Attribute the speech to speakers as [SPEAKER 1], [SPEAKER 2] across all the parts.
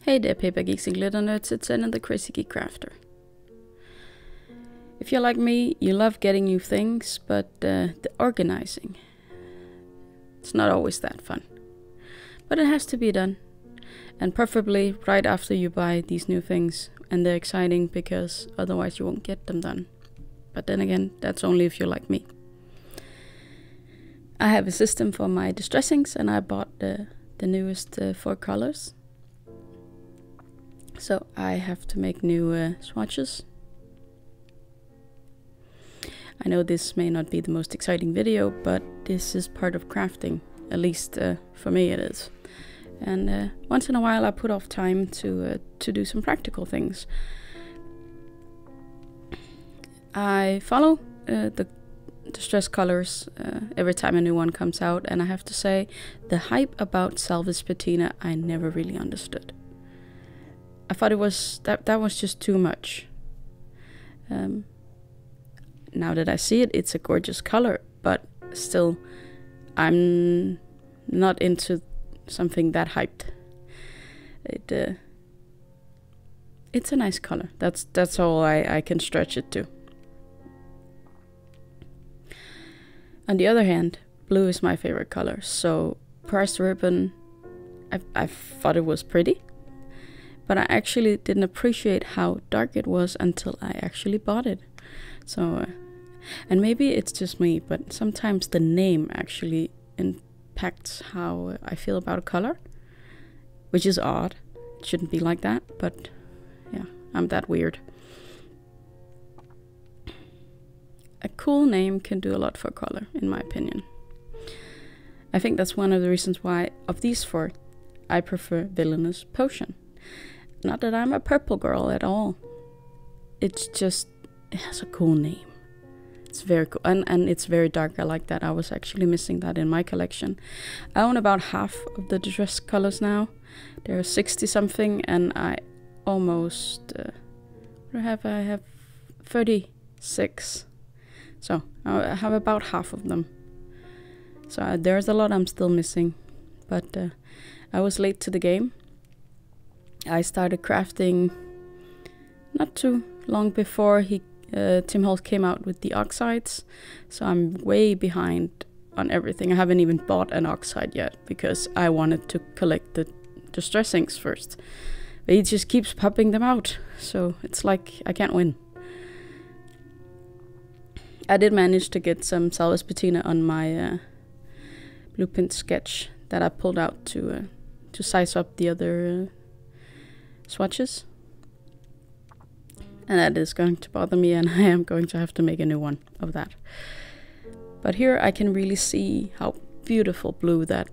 [SPEAKER 1] Hey there paper geeks and glitter nerds, it's Zen and the Crazy Geek Crafter. If you're like me, you love getting new things, but the organizing, it's not always that fun. But it has to be done, and preferably right after you buy these new things, and they're exciting because otherwise you won't get them done. But then again, that's only if you're like me. I have a system for my distressings, and I bought the newest 4 colors. So I have to make new swatches. I know this may not be the most exciting video, but this is part of crafting. At least for me it is. And once in a while I put off time to do some practical things. I follow the distress colors every time a new one comes out, and I have to say the hype about Salvaged Patina I never really understood. I thought it was that was just too much. Now that I see it, it's a gorgeous color, but still, I'm not into something that hyped. It's a nice color. That's all I can stretch it to. On the other hand, blue is my favorite color, so pressed ribbon, I thought it was pretty. But I actually didn't appreciate how dark it was until I actually bought it. So, and maybe it's just me, but sometimes the name actually impacts how I feel about a color, which is odd. It shouldn't be like that, but yeah, I'm that weird. A cool name can do a lot for color, in my opinion. I think that's one of the reasons why, of these 4, I prefer Villianous Potion. Not that I'm a purple girl at all. It's just, it has a cool name. It's very cool. And it's very dark. I like that. I was actually missing that in my collection. I own about half of the distress colors now. There are 60 something, and I almost, what do I have 36. So I have about half of them. So there's a lot I'm still missing. But I was late to the game. I started crafting not too long before Tim Holtz came out with the oxides, so I'm way behind on everything. I haven't even bought an oxide yet because I wanted to collect the distressings first. But he just keeps popping them out, so it's like I can't win. I did manage to get some Salvaged Patina on my blueprint sketch that I pulled out to size up the other swatches, and that is going to bother me, and I am going to have to make a new one of that. But here I can really see how beautiful blue that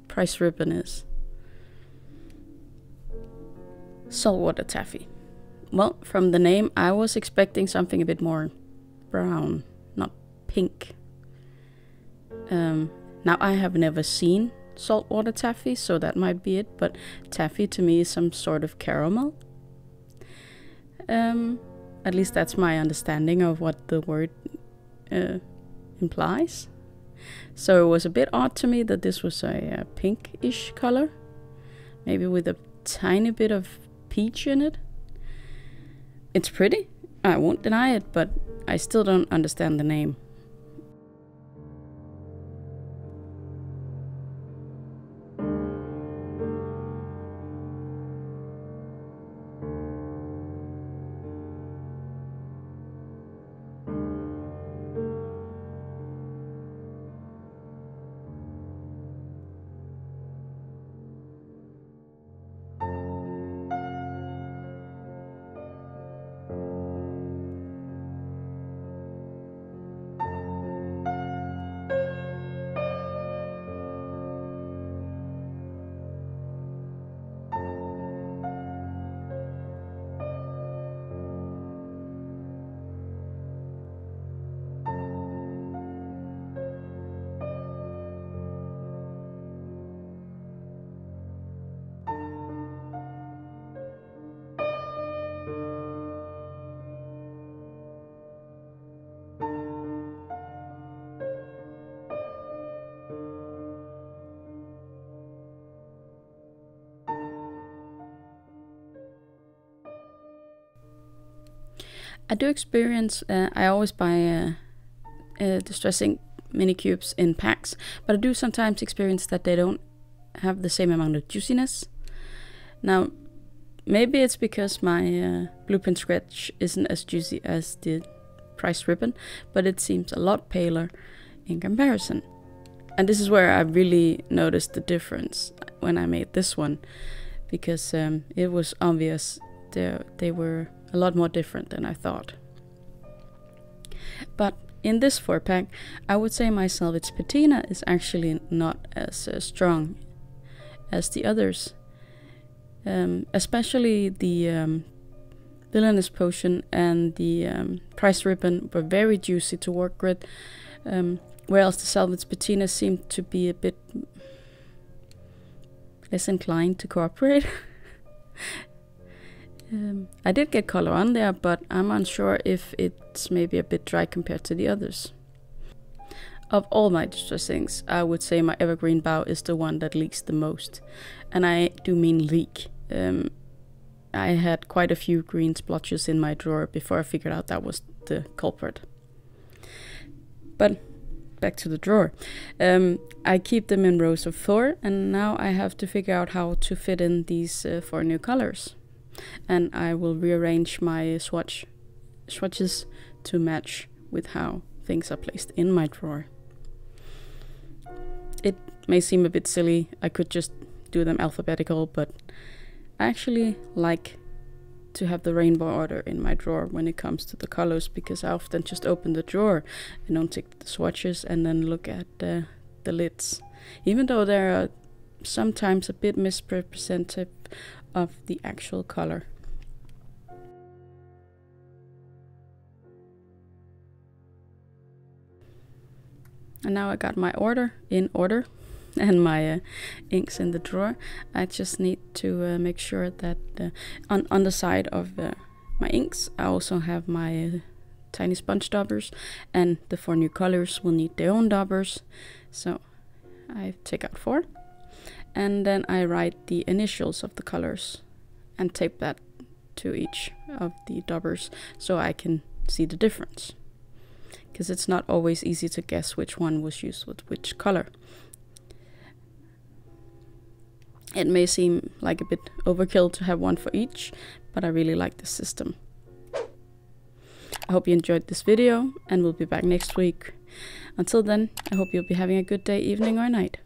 [SPEAKER 1] price ribbon is. Saltwater Taffy. Well, from the name I was expecting something a bit more brown, not pink. Now I have never seen Saltwater Taffy, so that might be it, but taffy to me is some sort of caramel. At least that's my understanding of what the word implies. So it was a bit odd to me that this was a pinkish color, maybe with a tiny bit of peach in it. It's pretty, I won't deny it, but I still don't understand the name. I do experience, I always buy Distress Ink mini cubes in packs, but I do sometimes experience that they don't have the same amount of juiciness. Now, maybe it's because my blueprint sketch isn't as juicy as the price ribbon, but it seems a lot paler in comparison. And this is where I really noticed the difference when I made this one, because it was obvious they were a lot more different than I thought. But in this 4-pack, I would say my Salvaged Patina is actually not as strong as the others. Especially the Villianous Potion and the price ribbon were very juicy to work with, whereas the Salvaged Patina seemed to be a bit less inclined to cooperate. I did get color on there, but I'm unsure if it's maybe a bit dry compared to the others. Of all my Distress Inks, I would say my Evergreen Bow is the one that leaks the most. And I do mean leak. I had quite a few green splotches in my drawer before I figured out that was the culprit. But back to the drawer. I keep them in rows of 4, and now I have to figure out how to fit in these 4 new colors. And I will rearrange my swatches to match with how things are placed in my drawer. It may seem a bit silly, I could just do them alphabetical, but I actually like to have the rainbow order in my drawer when it comes to the colors, because I often just open the drawer and don't take the swatches and then look at the lids, even though they are sometimes a bit misrepresentative of the actual color. And now I got my order in order and my inks in the drawer. I just need to make sure that on the side of my inks I also have my tiny sponge daubers, and the 4 new colors will need their own daubers. So I take out 4. And then I write the initials of the colors and tape that to each of the daubers so I can see the difference. Because it's not always easy to guess which one was used with which color. It may seem like a bit overkill to have one for each, but I really like this system. I hope you enjoyed this video, and we'll be back next week. Until then, I hope you'll be having a good day, evening, or night.